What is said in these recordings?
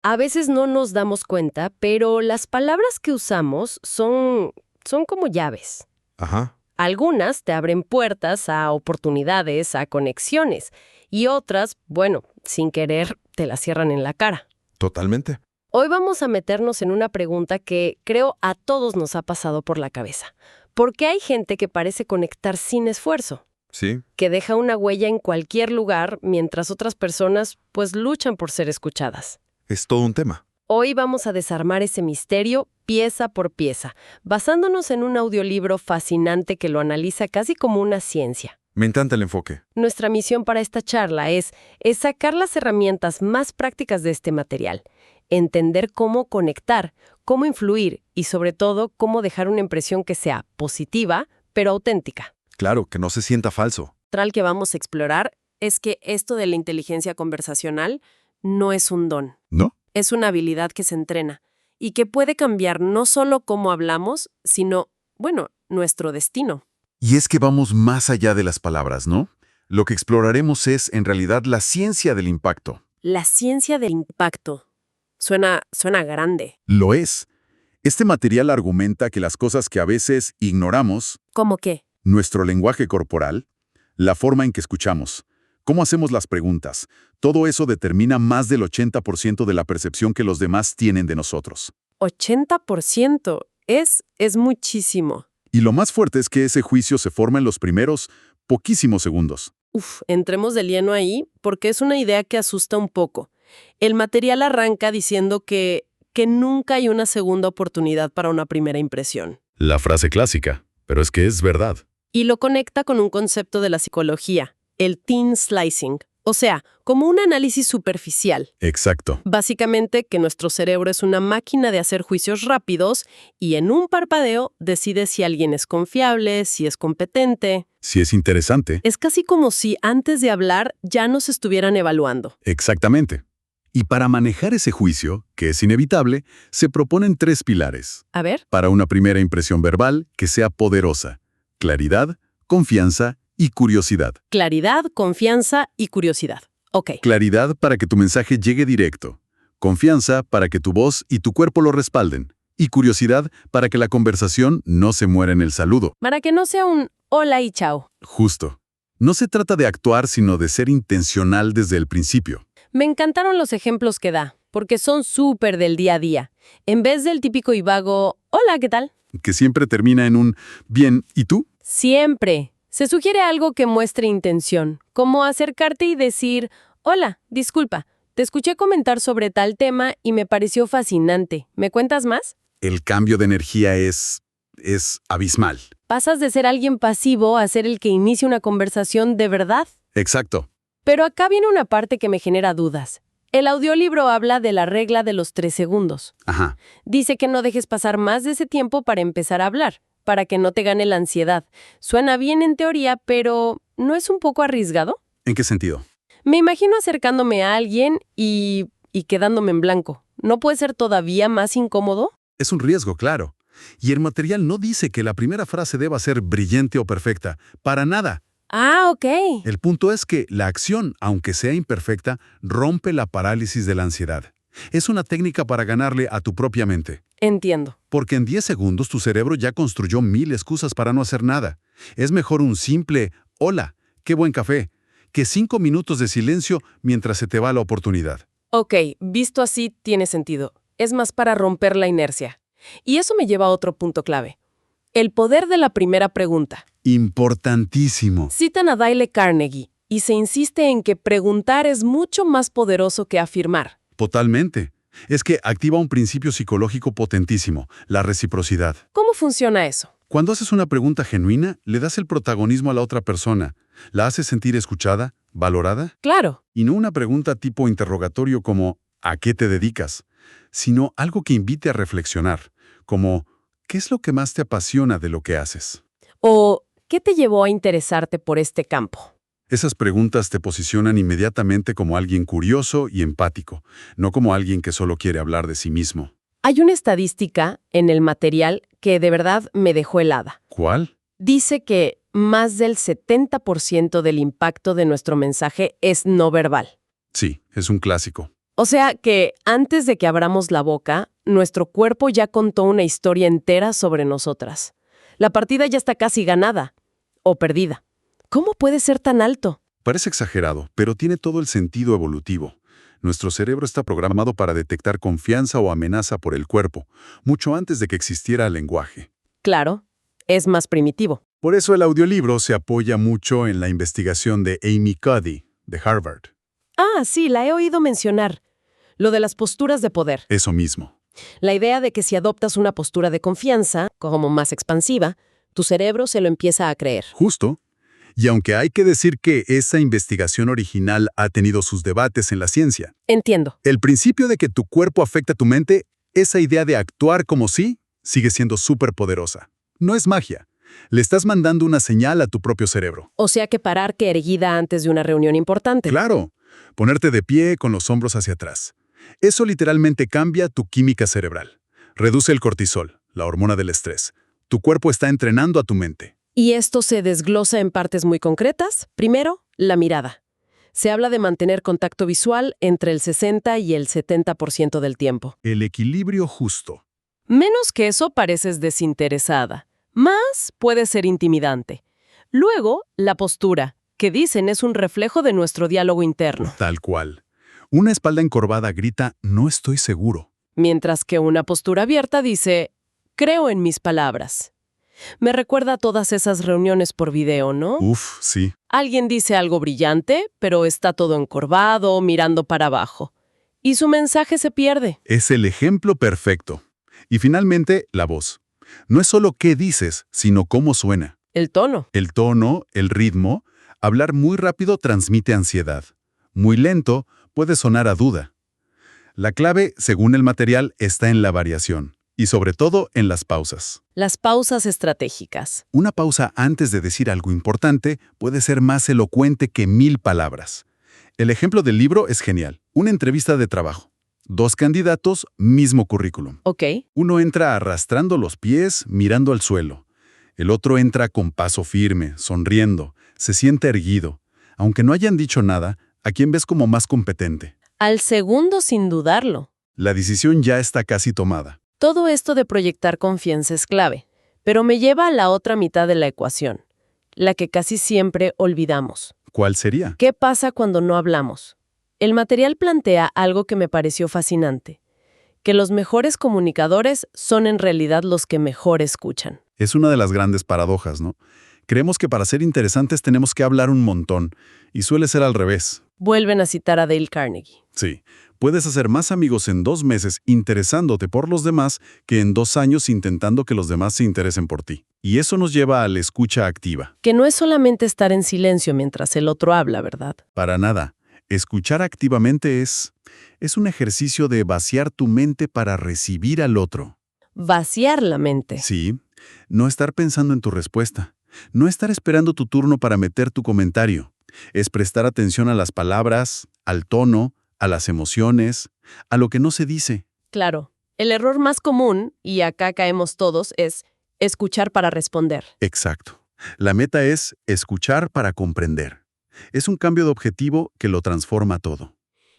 A veces no nos damos cuenta, pero las palabras que usamos son como llaves. Ajá, Algunas te abren puertas a oportunidades, a conexiones, y otras, bueno, sin querer, te las cierran en la cara. totalmente. Hoy vamos a meternos en una pregunta que creo a todos nos ha pasado por la cabeza. ¿Por qué hay gente que parece conectar sin esfuerzo? Sí, Que deja una huella en cualquier lugar mientras otras personas pues luchan por ser escuchadas. es todo un tema. Hoy vamos a desarmar ese misterio pieza por pieza, basándonos en un audiolibro fascinante que lo analiza casi como una ciencia. Me encanta el enfoque. Nuestra misión para esta charla es sacar las herramientas más prácticas de este material, entender cómo conectar, cómo influir y sobre todo cómo dejar una impresión que sea positiva, pero auténtica. Claro, que no se sienta falso. Tral que vamos a explorar es que esto de la inteligencia conversacional no es un don. ¿No? Es una habilidad que se entrena y que puede cambiar no solo cómo hablamos, sino, bueno, nuestro destino. Y es que vamos más allá de las palabras, ¿no? Lo que exploraremos es, en realidad, la ciencia del impacto. La ciencia del impacto. Suena grande. Lo es. Este material argumenta que las cosas que a veces ignoramos, ¿Cómo qué? nuestro lenguaje corporal, la forma en que escuchamos, cómo hacemos las preguntas, todo eso determina más del 80% de la percepción que los demás tienen de nosotros. 80%. Es muchísimo. Y lo más fuerte es que ese juicio se forma en los primeros poquísimos segundos. Entremos de lleno ahí porque es una idea que asusta un poco. El material arranca diciendo que nunca hay una segunda oportunidad para una primera impresión. La frase clásica, pero es que es verdad. Y lo conecta con un concepto de la psicología, el thin slicing, o sea, como un análisis superficial. Exacto. Básicamente que nuestro cerebro es una máquina de hacer juicios rápidos y en un parpadeo decide si alguien es confiable, si es competente. Si es interesante. Es casi como si antes de hablar ya nos estuvieran evaluando. Exactamente. Y para manejar ese juicio, que es inevitable, se proponen 3 pilares. A ver. Para una primera impresión verbal que sea poderosa: claridad, confianza y curiosidad. Claridad, confianza y curiosidad. Ok. Claridad para que tu mensaje llegue directo. Confianza para que tu voz y tu cuerpo lo respalden. Y curiosidad para que la conversación no se muera en el saludo. Para que no sea un hola y chao. Justo. No se trata de actuar, sino de ser intencional desde el principio. Me encantaron los ejemplos que da, porque son súper del día a día. En vez del típico y vago, hola, ¿qué tal? Que siempre termina en un bien, ¿y tú? Siempre. Se sugiere algo que muestre intención, como acercarte y decir, hola, disculpa, te escuché comentar sobre tal tema y me pareció fascinante. ¿Me cuentas más? El cambio de energía es abismal. Pasas de ser alguien pasivo a ser el que inicia una conversación de verdad. Exacto. Pero acá viene una parte que me genera dudas. El audiolibro habla de la regla de los 3 segundos. Ajá. Dice que no dejes pasar más de ese tiempo para empezar a hablar, para que no te gane la ansiedad. Suena bien en teoría, pero ¿no es un poco arriesgado? ¿En qué sentido? Me imagino acercándome a alguien y quedándome en blanco. ¿No puede ser todavía más incómodo? Es un riesgo, claro. Y el material no dice que la primera frase deba ser brillante o perfecta. Para nada. Ah, ok. El punto es que la acción, aunque sea imperfecta, rompe la parálisis de la ansiedad. Es una técnica para ganarle a tu propia mente. Entiendo. Porque en 10 segundos tu cerebro ya construyó 1000 excusas para no hacer nada. Es mejor un simple «Hola, qué buen café», que 5 minutos de silencio mientras se te va la oportunidad. Ok, visto así tiene sentido. Es más para romper la inercia. Y eso me lleva a otro punto clave. El poder de la primera pregunta. Importantísimo. Citan a Dale Carnegie y se insiste en que preguntar es mucho más poderoso que afirmar. Totalmente. Es que activa un principio psicológico potentísimo, la reciprocidad. ¿Cómo funciona eso? Cuando haces una pregunta genuina, le das el protagonismo a la otra persona. La haces sentir escuchada, valorada. Claro. Y no una pregunta tipo interrogatorio como ¿a qué te dedicas?, sino algo que invite a reflexionar, como ¿qué es lo que más te apasiona de lo que haces? O ¿qué te llevó a interesarte por este campo? Esas preguntas te posicionan inmediatamente como alguien curioso y empático, no como alguien que solo quiere hablar de sí mismo. Hay una estadística en el material que de verdad me dejó helada. ¿Cuál? Dice que más del 70% del impacto de nuestro mensaje es no verbal. Sí, es un clásico. O sea que antes de que abramos la boca, nuestro cuerpo ya contó una historia entera sobre nosotras. La partida ya está casi ganada o perdida. ¿Cómo puede ser tan alto? Parece exagerado, pero tiene todo el sentido evolutivo. Nuestro cerebro está programado para detectar confianza o amenaza por el cuerpo, mucho antes de que existiera el lenguaje. Claro, es más primitivo. Por eso el audiolibro se apoya mucho en la investigación de Amy Cuddy, de Harvard. Ah, sí, la he oído mencionar. Lo de las posturas de poder. Eso mismo. La idea de que si adoptas una postura de confianza, como más expansiva, tu cerebro se lo empieza a creer. Justo. Y aunque hay que decir que esa investigación original ha tenido sus debates en la ciencia, Entiendo. el principio de que tu cuerpo afecta tu mente, esa idea de actuar como sí, sigue siendo súper poderosa. No es magia. Le estás mandando una señal a tu propio cerebro. O sea que parar que erguida antes de una reunión importante. Claro, ponerte de pie con los hombros hacia atrás. Eso literalmente cambia tu química cerebral. Reduce el cortisol, la hormona del estrés. Tu cuerpo está entrenando a tu mente. Y esto se desglosa en partes muy concretas. Primero, la mirada. Se habla de mantener contacto visual entre el 60 y el 70% del tiempo. El equilibrio justo. Menos que eso pareces desinteresada. Más puede ser intimidante. Luego, la postura, que dicen es un reflejo de nuestro diálogo interno. Tal cual. Una espalda encorvada grita, no estoy seguro. Mientras que una postura abierta dice, creo en mis palabras. Me recuerda a todas esas reuniones por video, ¿no? Uf, sí. Alguien dice algo brillante, pero está todo encorvado, mirando para abajo. Y su mensaje se pierde. Es el ejemplo perfecto. Y finalmente, la voz. No es solo qué dices, sino cómo suena. El tono. El tono, el ritmo. Hablar muy rápido transmite ansiedad. Muy lento puede sonar a duda. La clave, según el material, está en la variación. Y sobre todo en las pausas. Las pausas estratégicas. Una pausa antes de decir algo importante puede ser más elocuente que 1000 palabras. El ejemplo del libro es genial. Una entrevista de trabajo. 2 candidatos, mismo currículum. Ok. Uno entra arrastrando los pies, mirando al suelo. El otro entra con paso firme, sonriendo, se siente erguido. Aunque no hayan dicho nada, ¿a quién ves como más competente? Al segundo, sin dudarlo. La decisión ya está casi tomada. Todo esto de proyectar confianza es clave, pero me lleva a la otra mitad de la ecuación, la que casi siempre olvidamos. ¿Cuál sería? ¿Qué pasa cuando no hablamos? El material plantea algo que me pareció fascinante, que los mejores comunicadores son en realidad los que mejor escuchan. Es una de las grandes paradojas, ¿no? Creemos que para ser interesantes tenemos que hablar un montón, y suele ser al revés. Vuelven a citar a Dale Carnegie. Sí, puedes hacer más amigos en 2 meses interesándote por los demás que en 2 años intentando que los demás se interesen por ti. Y eso nos lleva a la escucha activa. Que no es solamente estar en silencio mientras el otro habla, ¿verdad? Para nada. Escuchar activamente es un ejercicio de vaciar tu mente para recibir al otro. Vaciar la mente. Sí, no estar pensando en tu respuesta. No estar esperando tu turno para meter tu comentario. Es prestar atención a las palabras, al tono, a las emociones, a lo que no se dice. Claro. El error más común, y acá caemos todos, es escuchar para responder. Exacto. La meta es escuchar para comprender. Es un cambio de objetivo que lo transforma todo.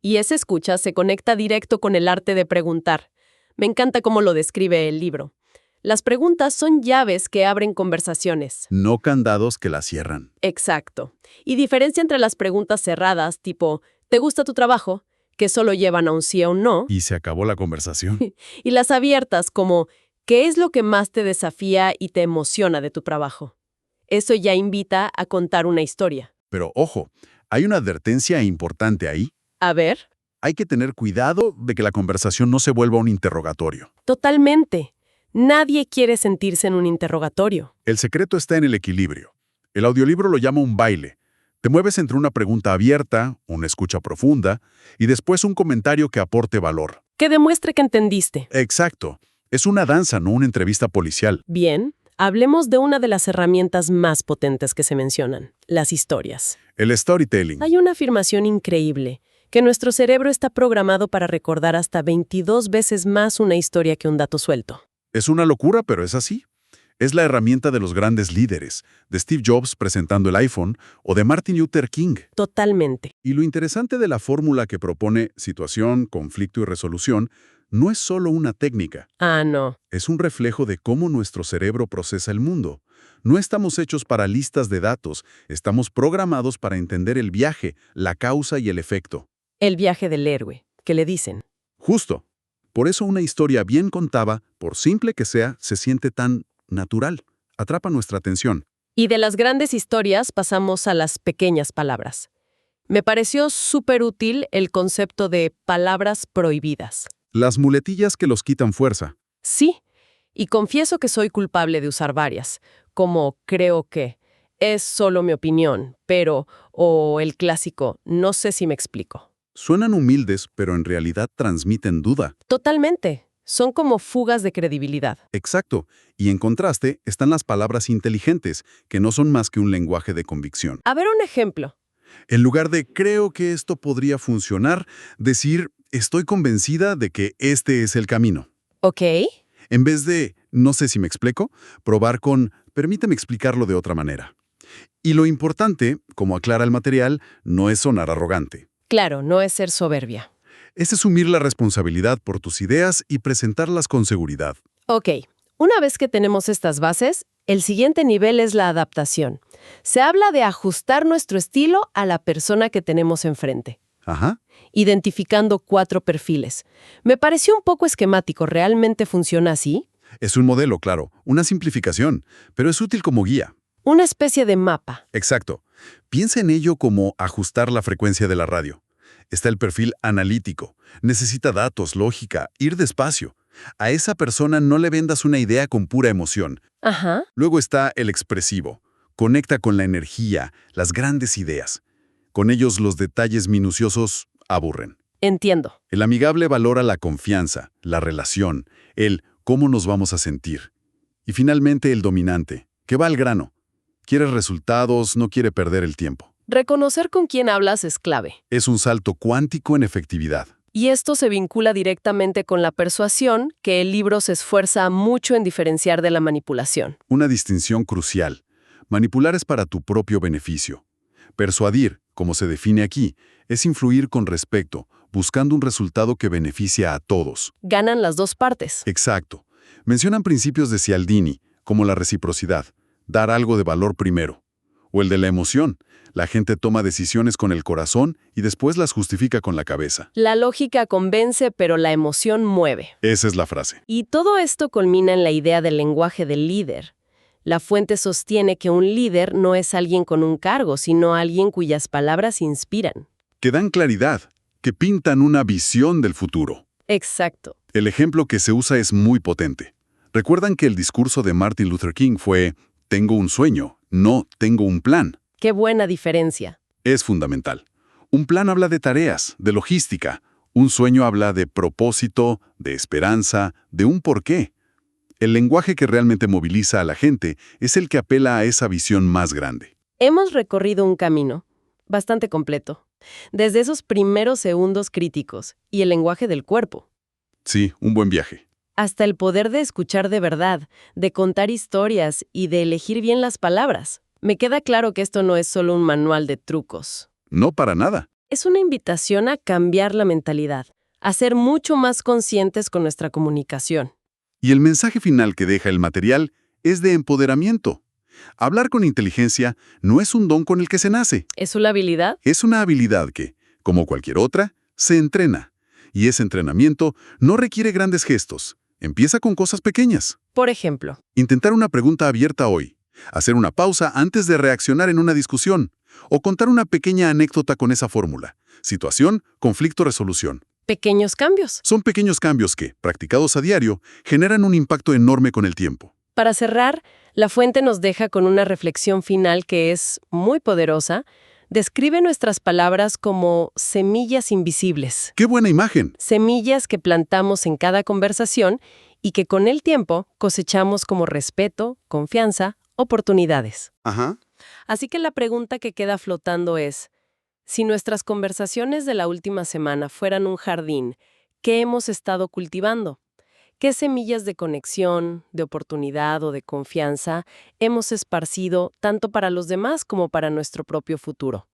Y esa escucha se conecta directo con el arte de preguntar. Me encanta cómo lo describe el libro. Las preguntas son llaves que abren conversaciones. No candados que las cierran. Exacto. Y diferencia entre las preguntas cerradas, tipo, ¿te gusta tu trabajo?, que solo llevan a un sí o un no, Y se acabó la conversación. y las abiertas, como, ¿qué es lo que más te desafía y te emociona de tu trabajo? Eso ya invita a contar una historia. Pero ojo, hay una advertencia importante ahí. A ver, Hay que tener cuidado de que la conversación no se vuelva un interrogatorio. totalmente. Nadie quiere sentirse en un interrogatorio. El secreto está en el equilibrio. El audiolibro lo llama un baile. Te mueves entre una pregunta abierta, una escucha profunda, y después un comentario que aporte valor. Que demuestre que entendiste. Exacto. Es una danza, no una entrevista policial. Bien, hablemos de una de las herramientas más potentes que se mencionan, las historias. El storytelling. Hay una afirmación increíble, que nuestro cerebro está programado para recordar hasta 22 veces más una historia que un dato suelto. Es una locura, pero es así. Es la herramienta de los grandes líderes, de Steve Jobs presentando el iPhone o de Martin Luther King. Totalmente. Y lo interesante de la fórmula que propone situación, conflicto y resolución no es solo una técnica, Ah, no. es un reflejo de cómo nuestro cerebro procesa el mundo. No estamos hechos para listas de datos, estamos programados para entender el viaje, la causa y el efecto. El viaje del héroe, que le dicen. Justo. Por eso una historia bien contada, por simple que sea, se siente tan natural. Atrapa nuestra atención. Y de las grandes historias pasamos a las pequeñas palabras. Me pareció súper útil el concepto de palabras prohibidas. Las muletillas que los quitan fuerza. Sí, y confieso que soy culpable de usar varias, como creo que, es solo mi opinión, pero, o el clásico, no sé si me explico. Suenan humildes, pero en realidad transmiten duda. Totalmente. Son como fugas de credibilidad. Exacto. Y en contraste están las palabras inteligentes, que no son más que un lenguaje de convicción. A ver un ejemplo. En lugar de creo que esto podría funcionar, decir estoy convencida de que este es el camino. ¿Ok? En vez de no sé si me explico, probar con permíteme explicarlo de otra manera. Y lo importante, como aclara el material, no es sonar arrogante. Claro, no es ser soberbia. Es asumir la responsabilidad por tus ideas y presentarlas con seguridad. Ok, una vez que tenemos estas bases, el siguiente nivel es la adaptación. Se habla de ajustar nuestro estilo a la persona que tenemos enfrente, Ajá. identificando 4 perfiles. Me pareció un poco esquemático, ¿realmente funciona así? Es un modelo, claro, una simplificación, pero es útil como guía. Una especie de mapa. Exacto. Piensa en ello como ajustar la frecuencia de la radio. Está el perfil analítico. Necesita datos, lógica, ir despacio. A esa persona no le vendas una idea con pura emoción. Ajá. Luego está el expresivo. Conecta con la energía, las grandes ideas. Con ellos los detalles minuciosos aburren. Entiendo. El amigable valora la confianza, la relación, el cómo nos vamos a sentir. Y finalmente el dominante, que va al grano. Quiere resultados, no quiere perder el tiempo. Reconocer con quién hablas es clave. Es un salto cuántico en efectividad. Y esto se vincula directamente con la persuasión, que el libro se esfuerza mucho en diferenciar de la manipulación. Una distinción crucial. Manipular es para tu propio beneficio. Persuadir, como se define aquí, es influir con respecto, buscando un resultado que beneficia a todos. Ganan las dos partes. Exacto. Mencionan principios de Cialdini, como la reciprocidad, dar algo de valor primero. O el de la emoción. La gente toma decisiones con el corazón y después las justifica con la cabeza. La lógica convence, pero la emoción mueve. Esa es la frase. Y todo esto culmina en la idea del lenguaje del líder. La fuente sostiene que un líder no es alguien con un cargo, sino alguien cuyas palabras inspiran. Que dan claridad, que pintan una visión del futuro. Exacto. El ejemplo que se usa es muy potente. Recuerdan que el discurso de Martin Luther King fue tengo un sueño, no tengo un plan. Qué buena diferencia. Es fundamental. Un plan habla de tareas, de logística. Un sueño habla de propósito, de esperanza, de un porqué. El lenguaje que realmente moviliza a la gente es el que apela a esa visión más grande. Hemos recorrido un camino bastante completo, desde esos primeros segundos críticos y el lenguaje del cuerpo, Sí, un buen viaje. hasta el poder de escuchar de verdad, de contar historias y de elegir bien las palabras. Me queda claro que esto no es solo un manual de trucos. No para nada. Es una invitación a cambiar la mentalidad, a ser mucho más conscientes con nuestra comunicación. Y el mensaje final que deja el material es de empoderamiento. Hablar con inteligencia no es un don con el que se nace. ¿Es una habilidad? Es una habilidad que, como cualquier otra, se entrena. Y ese entrenamiento no requiere grandes gestos. Empieza con cosas pequeñas. Por ejemplo, Intentar una pregunta abierta hoy. Hacer una pausa antes de reaccionar en una discusión. O contar una pequeña anécdota con esa fórmula. Situación, conflicto, resolución. pequeños cambios. Son pequeños cambios que, practicados a diario, generan un impacto enorme con el tiempo. Para cerrar, la fuente nos deja con una reflexión final que es muy poderosa. Describe nuestras palabras como semillas invisibles. ¡Qué buena imagen! Semillas que plantamos en cada conversación y que con el tiempo cosechamos como respeto, confianza, oportunidades. Ajá. Así que la pregunta que queda flotando es, si nuestras conversaciones de la última semana fueran un jardín, ¿qué hemos estado cultivando? qué semillas de conexión, de oportunidad o de confianza hemos esparcido tanto para los demás como para nuestro propio futuro.